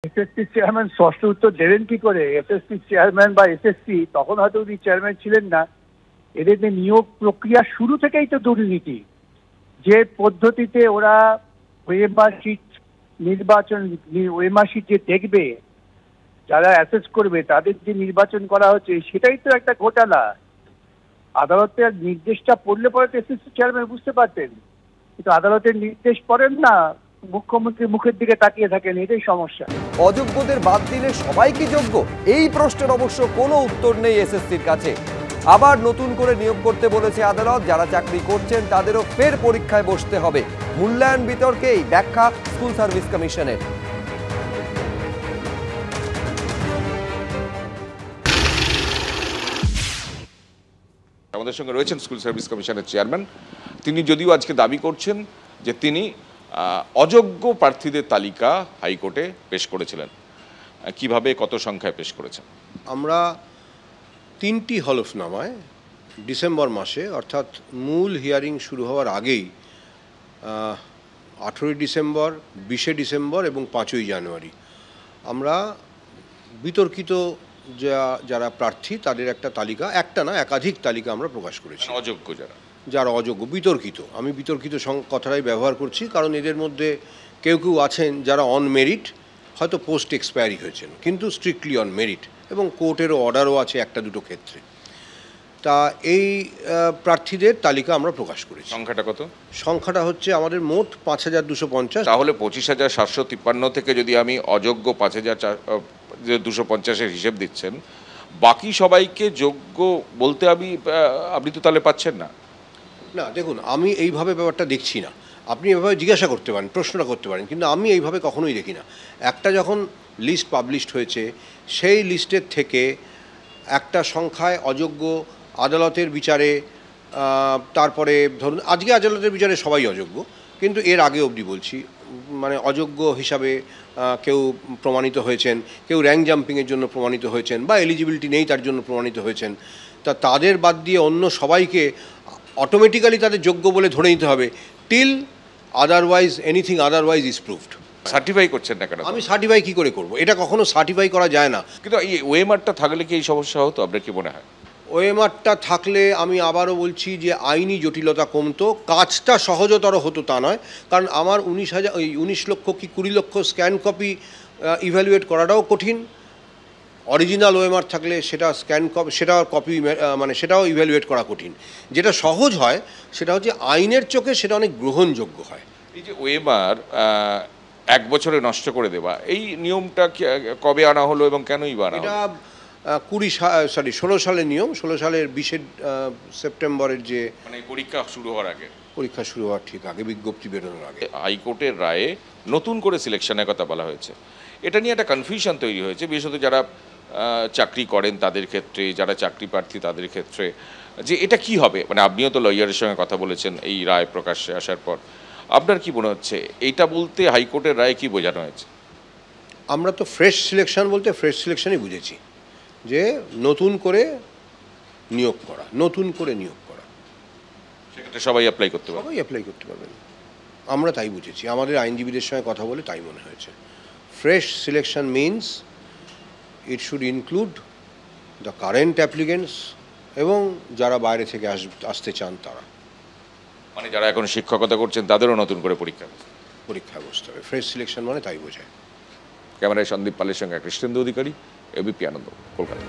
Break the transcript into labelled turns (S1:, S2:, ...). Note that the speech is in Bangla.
S1: এসএসসি চেয়ারম্যান স্পষ্ট উত্তর দেবেন কি করে? এসএসসি চেয়ারম্যান বা এসএসসি তখন হয়তো উনি চেয়ারম্যান ছিলেন না। এদের যে নিয়োগ প্রক্রিয়া শুরু থেকেই তো দুর্নীতি। যে পদ্ধতিতে ওরা ওএমআর শিট নির্বাচন, ওএমআর শিট যে দেখবে, যারা অ্যাসেস করবে তাদের যে নির্বাচন করা হচ্ছে, সেটাই তো একটা ঘোটালা। আদালতের নির্দেশটা পড়লে পরে তো এসএসসি চেয়ারম্যান বুঝতে পারতেন, কিন্তু আদালতের নির্দেশ পড়েন না, মুখ্যমন্ত্রীর মুখের দিকে তাকিয়ে থাকেন, এটাই সমস্যা।
S2: অযোগ্যদের বাদ দিলে সবাই কি যোগ্য? এই প্রশ্নের অবশ্য কোনো উত্তর নেই এসএসসির কাছে। আবার নতুন করে নিয়োগ করতে বলেছে আদালত। যারা চাকরি করছেন তাদেরও ফের পরীক্ষায় বসতে হবে। মূল্যায়ন বিতর্কেই ব্যাখ্যা স্কুল সার্ভিস কমিশনের।
S3: আমাদের সঙ্গে রয়েছেন স্কুল সার্ভিস কমিশনের চেয়ারম্যান। তিনি যদিও আজকে দাবি করছেন যে তিনি অযোগ্য প্রার্থীদের তালিকা হাইকোর্টে পেশ করেছিলেন। কিভাবে, কত সংখ্যায় পেশ করেছেন?
S4: আমরা 3টি হলফনামায় ডিসেম্বর মাসে, অর্থাৎ মূল হিয়ারিং শুরু হওয়ার আগেই 18 ডিসেম্বর, 20 ডিসেম্বর এবং 5 জানুয়ারি আমরা বিতর্কিত যারা প্রার্থী তাদের একটা তালিকা, একটা না একাধিক তালিকা আমরা প্রকাশ করেছি।
S3: অযোগ্য যারা
S4: অযোগ্য, বিতর্কিত, আমি বিতর্কিত কথাটাই ব্যবহার করছি, কারণ এদের মধ্যে কেউ কেউ আছেন যারা অন মেরিট, হয়তো পোস্ট এক্সপায়ারি হয়েছেন, কিন্তু স্ট্রিক্টলি অন মেরিট, এবং কোর্টেরও অর্ডারও আছে একটা দুটো ক্ষেত্রে। তা এই প্রার্থীদের তালিকা আমরা প্রকাশ করেছি।
S3: সংখ্যাটা কত?
S4: সংখ্যাটা হচ্ছে আমাদের মোট 5250।
S3: তাহলে 25,753 থেকে যদি আমি অযোগ্য 5,250-এর হিসেব দিচ্ছেন, বাকি সবাইকে যোগ্য বলতে আপনি তো তাহলে পাচ্ছেন না।
S4: না দেখুন, আমি এইভাবে ব্যাপারটা দেখছি না। আপনি এভাবে জিজ্ঞাসা করতে পারেন, প্রশ্নটা করতে পারেন, কিন্তু আমি এইভাবে কখনোই দেখি না। একটা যখন লিস্ট পাবলিশড হয়েছে, সেই লিস্টের থেকে একটা সংখ্যায় অযোগ্য আদালতের বিচারে, তারপরে ধরুন আজকে আদালতের বিচারে সবাই অযোগ্য, কিন্তু এর আগে অবধি বলছি, মানে অযোগ্য হিসাবে কেউ প্রমাণিত হয়েছেন, কেউ র্যাঙ্ক জাম্পিংয়ের জন্য প্রমাণিত হয়েছেন, বা এলিজিবিলিটি নেই তার জন্য প্রমাণিত হয়েছেন। তা তাদের বাদ দিয়ে অন্য সবাইকে অটোমেটিক্যালি তাদের যোগ্য বলে ধরে নিতে হবে, till otherwise, anything otherwise is proved.
S3: Certify করছেন না কেন?
S4: আমি সার্টিফাই কী করে করব? এটা কখনো সার্টিফাই করা যায় না।
S3: কিন্তু এই ওএমআরটা থাকলে কি এই সমস্যা হতো? আপনার কি মনে হয়?
S4: ওএমআরটা থাকলে আমি আবারও বলছি যে আইনি জটিলতা কমতো, কাজটা সহজতর হতো তা নয়। কারণ আমার 19 লক্ষ কি 20 লক্ষ স্ক্যান কপি ইভ্যালুয়েট করাটাও কঠিন। অরিজিনাল ওএমআর থাকলে সেটা স্ক্যান কপি, সেটাও কপি, মানে সেটাও ইভ্যালুয়েট করা কঠিন। যেটা সহজ হয় সেটা হচ্ছে আইনের চোখে সেটা অনেক গ্রহণযোগ্য হয়।
S3: এই যে ওএমআর 1 বছরে নষ্ট করে দেওয়া, এই নিয়মটা কবে আনা হলো এবং কেনই বা আনা হলো?
S4: এটা 16 সালের নিয়ম। 16 সালের 20 সেপ্টেম্বরের, যে
S3: মানে পরীক্ষা শুরু হওয়ার আগে,
S4: পরীক্ষা শুরু হওয়ার ঠিক আগে, বিজ্ঞপ্তি বেরোনোর আগে।
S3: হাইকোর্টের রায়ে নতুন করে সিলেকশনের কথা বলা হয়েছে। এটা নিয়ে একটা কনফিউশন তৈরি হয়েছে, বিশেষত যারা চাকরি করেন তাদের ক্ষেত্রে, যারা চাকরি প্রার্থী তাদের ক্ষেত্রে, যে এটা কি হবে। মানে আপনিও তো লয়ারের সঙ্গে কথা বলেছেন এই রায় প্রকাশ্যে আসার পর, আপনার কি মনে হচ্ছে এইটা বলতে হাইকোর্টের রায়ে কি বোঝানো হয়েছে?
S4: আমরা তো ফ্রেশ সিলেকশন বলতে ফ্রেশ সিলেকশনই বুঝেছি, যে নতুন করে নিয়োগ করা, নতুন করে নিয়োগ করা।
S3: সেক্ষেত্রে সবাই অ্যাপ্লাই করতে পারবে?
S4: সবাই অ্যাপ্লাই করতে পারবেন, আমরা তাই বুঝেছি। আমাদের আইনজীবীদের সঙ্গে কথা বলে তাই মনে হয়েছে। Fresh selection means it should include the current applicants এবং যারা বাইরে থেকে আসতে চান তারা।
S3: মানে যারা এখন শিক্ষকতা করছেন তাদেরও নতুন করে পরীক্ষায়
S4: বসতে হবে। ফ্রেশ সিলেকশন মানে তাই বোঝায়।
S3: ক্যামেরায় সন্দীপ পালের সঙ্গে কৃষ্ণেন্দু অধিকারী, এবিপি আনন্দ, কলকাতা।